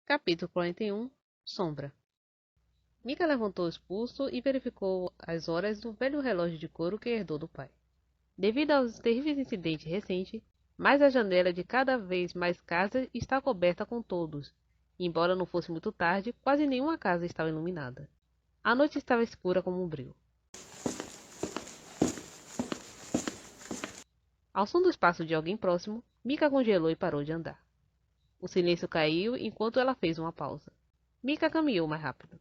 Capítulo 41. Sombra. Mika levantou o pulso e verificou as horas do velho relógio de couro que herdou do pai. Devido aos terríveis incidentes recentes, mais a janela de cada vez mais casas está coberta com toldos. Embora não fosse muito tarde, quase nenhuma casa estava iluminada. A noite estava escura como um breu. Ao som dos passos de alguém próximo, Mika congelou e parou de andar. O silêncio caiu enquanto ela fez uma pausa. Mika caminhou mais rápido.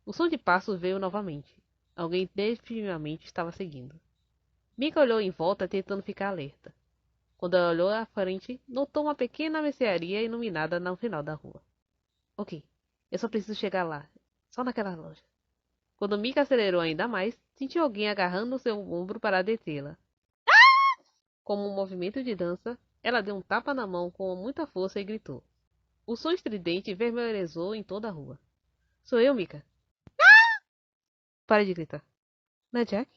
O som de passos veio novamente. Alguém definitivamente estava seguindo. Mika olhou em volta tentando ficar alerta. Quando ela olhou à frente, notou uma pequena mercearia iluminada no final da rua. Ok, eu só preciso chegar lá. Só naquela loja. Quando Mika acelerou ainda mais, sentiu alguém agarrando seu ombro para detê-la. Como um movimento de dança, ela deu um tapa na mão com muita força e gritou. O som estridente vermelhou em toda a rua. Sou eu, Mika. Pare de gritar. Najak?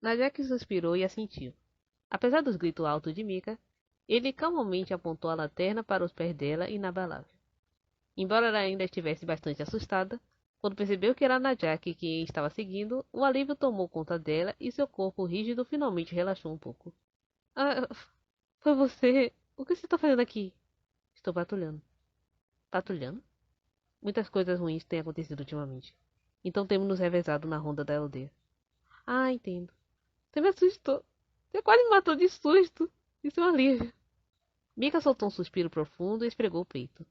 Najak suspirou e assentiu. Apesar dos gritos altos de Mika, ele calmamente apontou a lanterna para os pés dela inabalável. Embora ela ainda estivesse bastante assustada, quando percebeu que era Najak quem estava seguindo, o alívio tomou conta dela e seu corpo rígido finalmente relaxou um pouco. Ah, foi você? O que você está fazendo aqui? Estou patrulhando. Patrulhando? Muitas coisas ruins têm acontecido ultimamente. Então temos nos revezado na ronda da aldeia. Ah, entendo. Você me assustou. Você quase me matou de susto. Isso é um alívio. Mika soltou um suspiro profundo e esfregou o peito.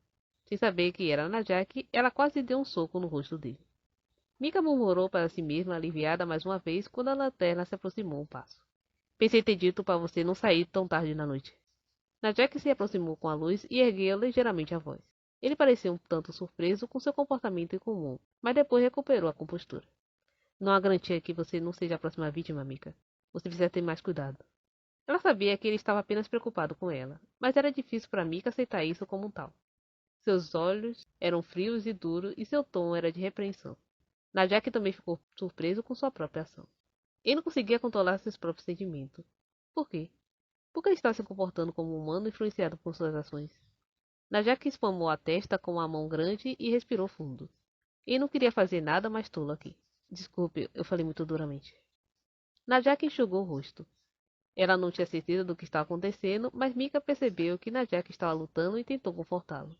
Sem saber que era Najak, ela quase deu um soco no rosto dele. Mika murmurou para si mesma, aliviada mais uma vez, quando a lanterna se aproximou um passo. Pensei ter dito para você não sair tão tarde na noite. Najak se aproximou com a luz e ergueu ligeiramente a voz. Ele parecia um tanto surpreso com seu comportamento incomum, mas depois recuperou a compostura. Não há garantia que você não seja a próxima vítima, Mika. Você precisa ter mais cuidado. Ela sabia que ele estava apenas preocupado com ela, mas era difícil para Mika aceitar isso como um tal. Seus olhos eram frios e duros e seu tom era de repreensão. Najak também ficou surpreso com sua própria ação. Ele não conseguia controlar seus próprios sentimentos. Por quê? Por que ele estava se comportando como um humano influenciado por suas ações? Najak espalmou a testa com uma mão grande e respirou fundo. Ele não queria fazer nada mais tolo aqui. Desculpe, eu falei muito duramente. Najak enxugou o rosto. Ela não tinha certeza do que estava acontecendo, mas Mika percebeu que Najak estava lutando e tentou confortá-lo.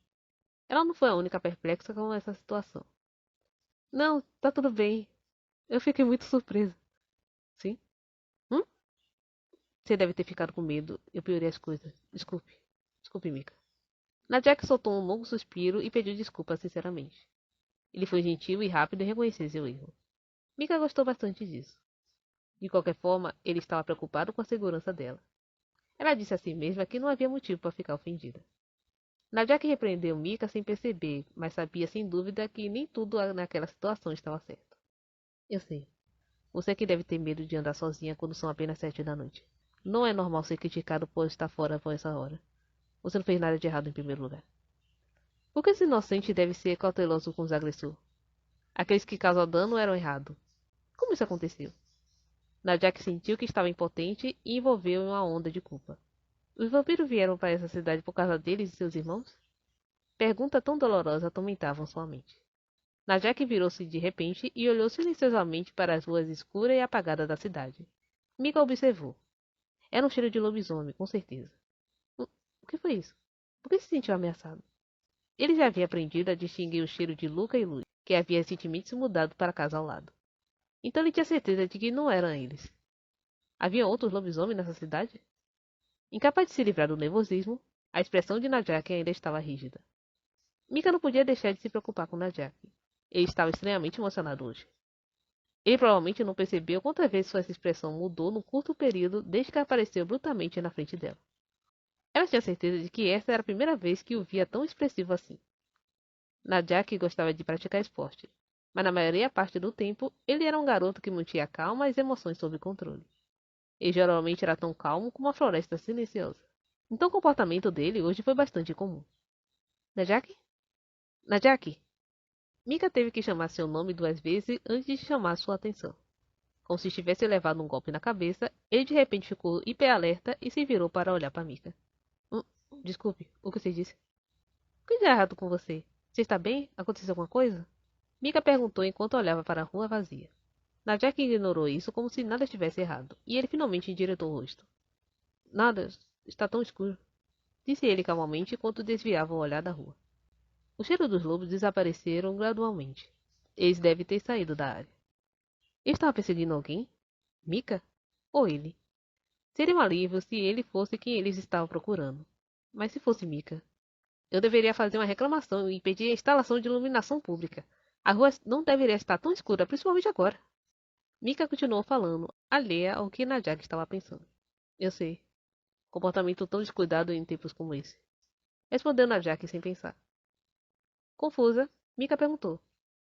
Ela não foi a única perplexa com essa situação. Não, tá tudo bem. Eu fiquei muito surpresa. Sim? Hum? Você deve ter ficado com medo. Eu piorei as coisas. Desculpe. Desculpe, Mika. Najak soltou um longo suspiro e pediu desculpas sinceramente. Ele foi gentil e rápido em reconhecer seu erro. Mika gostou bastante disso. De qualquer forma, ele estava preocupado com a segurança dela. Ela disse a si mesma que não havia motivo para ficar ofendida. Najak repreendeu Mika sem perceber, mas sabia sem dúvida que nem tudo naquela situação estava certo. Eu sei. Você é que deve ter medo de andar sozinha quando são apenas 7 da noite. Não é normal ser criticado por estar fora por essa hora. Você não fez nada de errado em primeiro lugar. Por que esse inocente deve ser cauteloso com os agressores? Aqueles que causam dano eram errados. Como isso aconteceu? Najak sentiu que estava impotente e envolveu em uma onda de culpa. Os vampiros vieram para essa cidade por causa deles e seus irmãos? Pergunta tão dolorosa atormentava sua mente. Najak virou-se de repente e olhou silenciosamente para as ruas escuras e apagadas da cidade. Mika observou. Era um cheiro de lobisomem, com certeza. O que foi isso? Por que se sentiu ameaçado? Ele já havia aprendido a distinguir o cheiro de Luca e Luz, que havia recentemente se mudado para a casa ao lado. Então ele tinha certeza de que não eram eles. Havia outros lobisomens nessa cidade? Incapaz de se livrar do nervosismo, a expressão de Najak ainda estava rígida. Mika não podia deixar de se preocupar com Najak. Ele estava estranhamente emocionado hoje. Ele provavelmente não percebeu quantas vezes sua expressão mudou num curto período desde que apareceu brutalmente na frente dela. Ela tinha certeza de que essa era a primeira vez que o via tão expressivo assim. Najak gostava de praticar esporte, mas na maioria parte do tempo ele era um garoto que mantinha calma e as emoções sob controle. Ele geralmente era tão calmo como uma floresta silenciosa. Então o comportamento dele hoje foi bastante comum. Najak? Najak! Mika teve que chamar seu nome 2 vezes antes de chamar sua atenção. Como se tivesse levado um golpe na cabeça, ele de repente ficou hiperalerta e se virou para olhar para Mika. Desculpe, o que você disse? O que de errado com você? Você está bem? Aconteceu alguma coisa? Mika perguntou enquanto olhava para a rua vazia. Najak ignorou isso como se nada estivesse errado, e ele finalmente endireitou o rosto. Nada, está tão escuro, disse ele calmamente enquanto desviava o olhar da rua. O cheiro dos lobos desapareceram gradualmente. Eles devem ter saído da área. Ele estava perseguindo alguém? Mika? Ou ele? Seria um alívio se ele fosse quem eles estavam procurando. Mas se fosse Mika, eu deveria fazer uma reclamação e pedir a instalação de iluminação pública. A rua não deveria estar tão escura, principalmente agora. Mika continuou falando, alheia ao que Najak estava pensando. Eu sei. Comportamento tão descuidado em tempos como esse. Respondeu Najak sem pensar. Confusa, Mika perguntou. O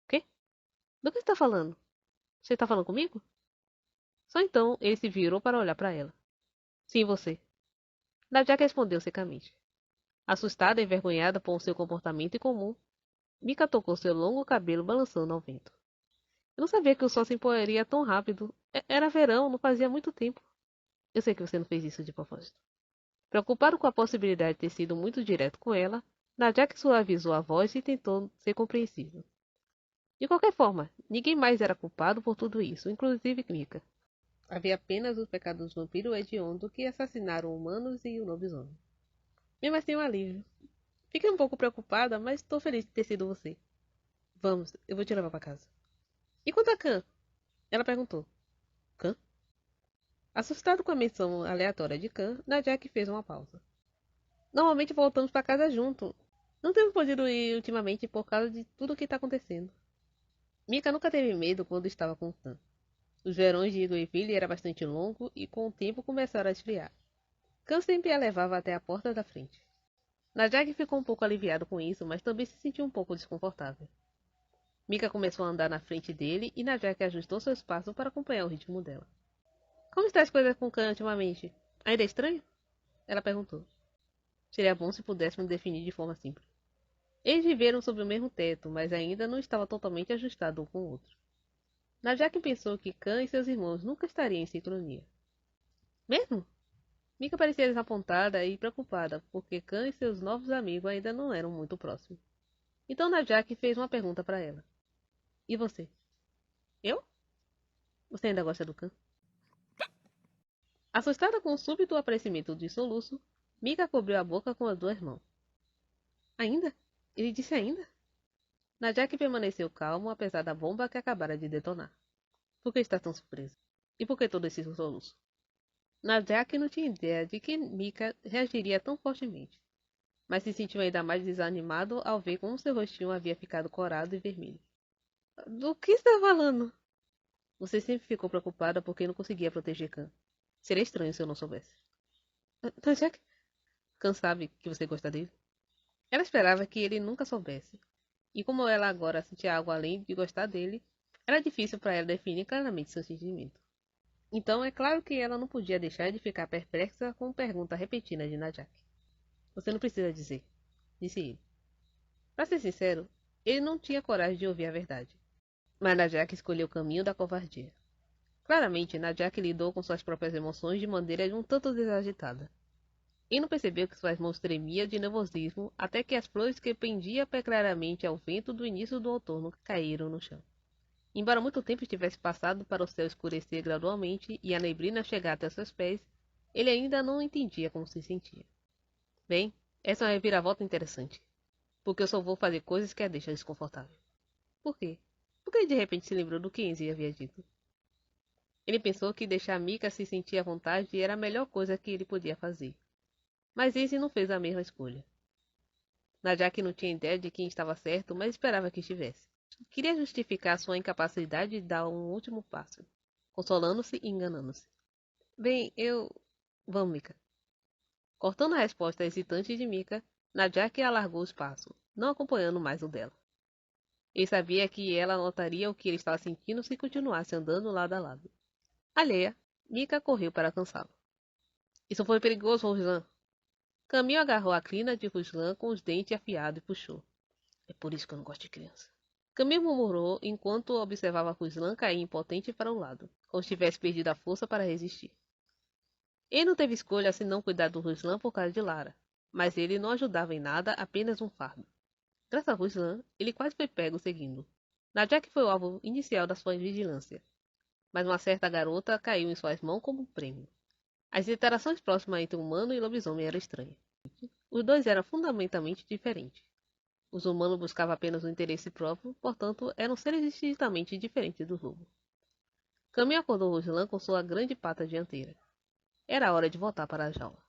quê? Do que você está falando? Você está falando comigo? Só então ele se virou para olhar para ela. Sim, você. Najak respondeu secamente. Assustada e envergonhada por seu comportamento incomum, Mika tocou seu longo cabelo balançando ao vento. Eu não sabia que o sol se empoeiraria tão rápido. Era verão, não fazia muito tempo. Eu sei que você não fez isso de propósito. Preocupado com a possibilidade de ter sido muito direto com ela, Najak suavizou a voz e tentou ser compreensível. De qualquer forma, ninguém mais era culpado por tudo isso, inclusive Mika. Havia apenas o pecado dos vampiros hediondo que assassinaram humanos e o lobisomem. Mesmo assim, um alívio. Fiquei um pouco preocupada, mas estou feliz de ter sido você. Vamos, eu vou te levar para casa. E quanto a Khan? Ela perguntou. Khan? Assustado com a menção aleatória de Khan, Najak fez uma pausa. Normalmente voltamos para casa junto. Não temos podido ir ultimamente por causa de tudo o que está acontecendo. Mika nunca teve medo quando estava com Khan. Os verões de Eagleville era bastante longo e com o tempo começaram a esfriar. Khan sempre a levava até a porta da frente. Najak ficou um pouco aliviado com isso, mas também se sentiu um pouco desconfortável. Mika começou a andar na frente dele e Najak ajustou seus passos para acompanhar o ritmo dela. Como estão as coisas com Khan ultimamente? Ainda é estranho? Ela perguntou. Seria bom se pudéssemos definir de forma simples. Eles viveram sob o mesmo teto, mas ainda não estava totalmente ajustado um com o outro. Najak pensou que Khan e seus irmãos nunca estariam em sincronia. Mesmo? Mika parecia desapontada e preocupada, porque Khan e seus novos amigos ainda não eram muito próximos. Então Najak fez uma pergunta para ela. E você? Eu? Você ainda gosta do Khan? Assustada com o súbito aparecimento de soluço, Mika cobriu a boca com as duas mãos. Ainda? Ele disse ainda? Najak permaneceu calmo apesar da bomba que acabara de detonar. Por que está tão surpresa? E por que todo esse soluço? Najak não tinha ideia de que Mika reagiria tão fortemente, mas se sentiu ainda mais desanimado ao ver como seu rostinho havia ficado corado e vermelho. Do que está falando? Você sempre ficou preocupada porque não conseguia proteger Khan. Seria estranho se eu não soubesse. Najak, Khan sabe que você gosta dele? Ela esperava que ele nunca soubesse. E como ela agora sentia algo além de gostar dele, era difícil para ela definir claramente seu sentimento. Então é claro que ela não podia deixar de ficar perplexa com a pergunta repetida de Najak. Você não precisa dizer, disse ele. Para ser sincero, ele não tinha coragem de ouvir a verdade. Mas Najak escolheu o caminho da covardia. Claramente, Najak lidou com suas próprias emoções de maneira um tanto desagitada. E não percebeu que suas mãos tremiam de nervosismo até que as flores que pendiam precariamente ao vento do início do outono caíram no chão. Embora muito tempo estivesse passado para o céu escurecer gradualmente e a neblina chegar até seus pés, ele ainda não entendia como se sentia. Bem, essa é uma reviravolta interessante, porque eu só vou fazer coisas que a deixam desconfortável. Por quê? Por que ele de repente se lembrou do que Enzi havia dito? Ele pensou que deixar Mika se sentir à vontade era a melhor coisa que ele podia fazer. Mas Enzi não fez a mesma escolha. Najak não tinha ideia de quem estava certo, mas esperava que estivesse. Queria justificar sua incapacidade de dar um último passo, consolando-se e enganando-se. Bem, eu... Vamos, Mika. Cortando a resposta hesitante de Mika, Najak alargou o espaço, não acompanhando mais o dela. Ele sabia que ela notaria o que ele estava sentindo se continuasse andando lado a lado. Alheia, Mika correu para alcançá-lo. Isso foi perigoso, Ruslan. Camille agarrou a crina de Ruslan com os dentes afiados e puxou. É por isso que eu não gosto de criança. Camille murmurou enquanto observava Ruslan cair impotente para um lado, como se tivesse perdido a força para resistir. Ele não teve escolha senão cuidar do Ruslan por causa de Lara. mas ele não ajudava em nada, apenas um fardo. Graças a Ruslan, ele quase foi pego seguindo. Najak foi o alvo inicial da sua vigilância, mas uma certa garota caiu em suas mãos como um prêmio. As interações próximas entre o humano e lobisomem eram estranhas. Os dois eram fundamentalmente diferentes. Os humanos buscavam apenas o interesse próprio, portanto, eram seres distintamente diferentes do lobo. Caminho acordou Ruslan com sua grande pata dianteira. Era hora de voltar para a jaula.